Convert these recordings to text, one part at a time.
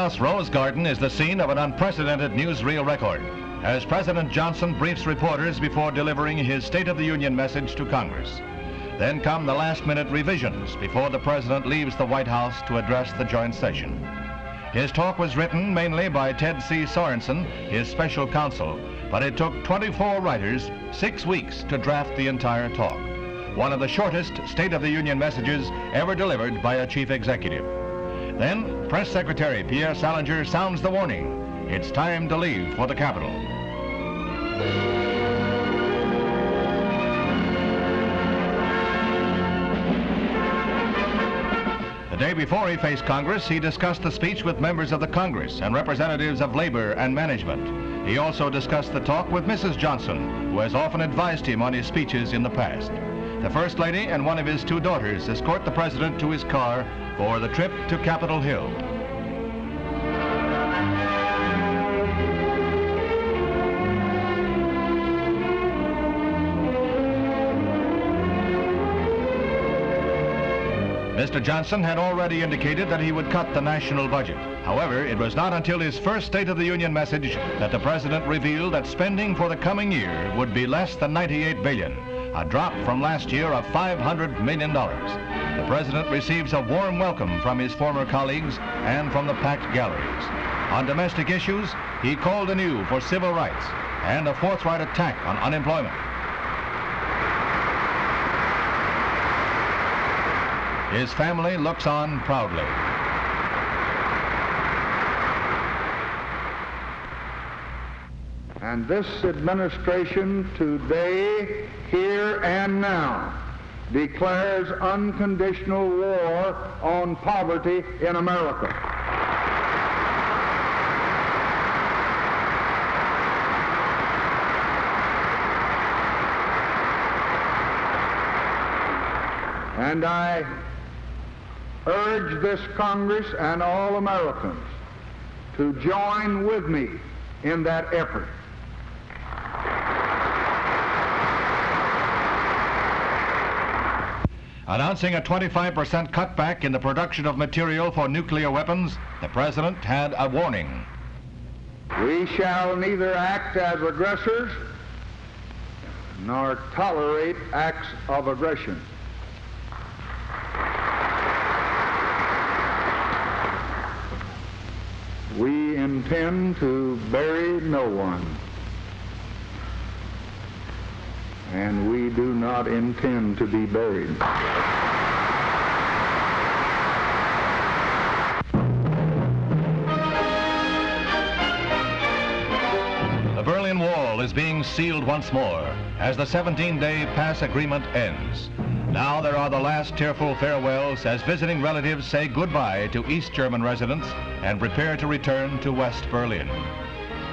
House Rose Garden is the scene of an unprecedented newsreel record, as President Johnson briefs reporters before delivering his State of the Union message to Congress. Then come the last-minute revisions before the President leaves the White House to address the joint session. His talk was written mainly by Ted C. Sorensen, his special counsel, but it took 24 writers 6 weeks to draft the entire talk. One of the shortest State of the Union messages ever delivered by a chief executive. Then, Press Secretary Pierre Salinger sounds the warning. It's time to leave for the Capitol. The day before he faced Congress, he discussed the speech with members of the Congress and representatives of labor and management. He also discussed the talk with Mrs. Johnson, who has often advised him on his speeches in the past. The First Lady and one of his 2 daughters escort the President to his car for the trip to Capitol Hill. Mr. Johnson had already indicated that he would cut the national budget. However, it was not until his first State of the Union message that the President revealed that spending for the coming year would be less than $98 billion, a drop from last year of $500 million. The President receives a warm welcome from his former colleagues and from the packed galleries. On domestic issues, he called anew for civil rights and a forthright attack on unemployment. His family looks on proudly. And this administration today, here and now, declares unconditional war on poverty in America. And I urge this Congress and all Americans to join with me in that effort. Announcing a 25% cutback in the production of material for nuclear weapons, the President had a warning. We shall neither act as aggressors nor tolerate acts of aggression. We intend to bury no one, and we do not intend to be buried. The Berlin Wall is being sealed once more as the 17-day pass agreement ends. Now there are the last tearful farewells as visiting relatives say goodbye to East German residents and prepare to return to West Berlin.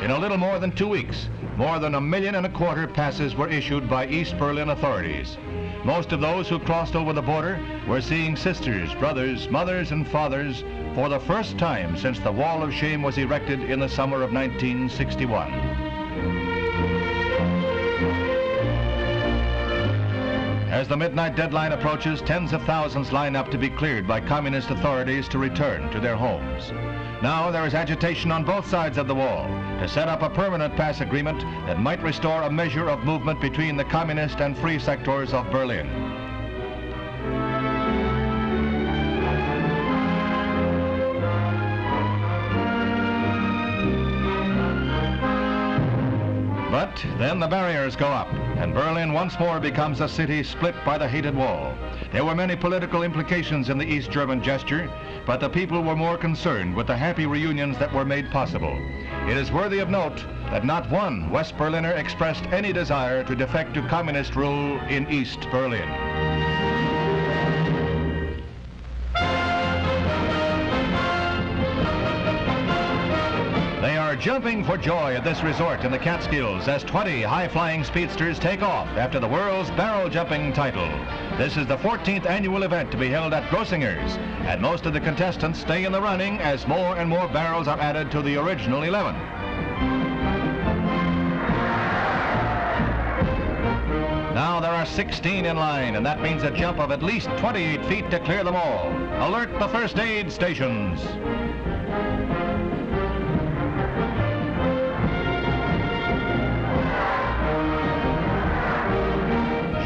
In a little more than 2 weeks, more than 1.25 million passes were issued by East Berlin authorities. Most of those who crossed over the border were seeing sisters, brothers, mothers, and fathers for the first time since the Wall of Shame was erected in the summer of 1961. As the midnight deadline approaches, tens of thousands line up to be cleared by communist authorities to return to their homes. Now there is agitation on both sides of the wall to set up a permanent pass agreement that might restore a measure of movement between the communist and free sectors of Berlin. But then the barriers go up, and Berlin once more becomes a city split by the hated wall. There were many political implications in the East German gesture, but the people were more concerned with the happy reunions that were made possible. It is worthy of note that not one West Berliner expressed any desire to defect to communist rule in East Berlin. They are jumping for joy at this resort in the Catskills as 20 high-flying speedsters take off after the world's barrel jumping title. This is the 14th annual event to be held at Grossinger's, and most of the contestants stay in the running as more and more barrels are added to the original 11. Now there are 16 in line, and that means a jump of at least 28 feet to clear them all. Alert the first aid stations.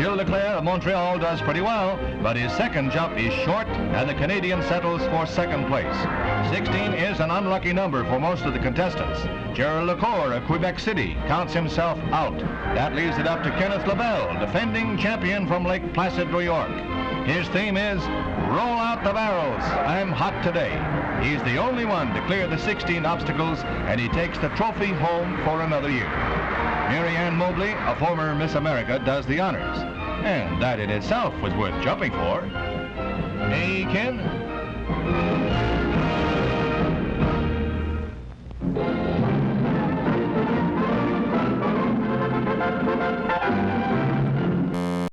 Gilles Leclerc of Montreal does pretty well, but his second jump is short, and the Canadian settles for second place. 16 is an unlucky number for most of the contestants. Gerald Lecour of Quebec City counts himself out. That leaves it up to Kenneth LaBelle, defending champion from Lake Placid, New York. His theme is, roll out the barrels, I'm hot today. He's the only one to clear the 16 obstacles, and he takes the trophy home for another year. Mary Ann Mobley, a former Miss America, does the honors. And that in itself was worth jumping for. Hey, Ken?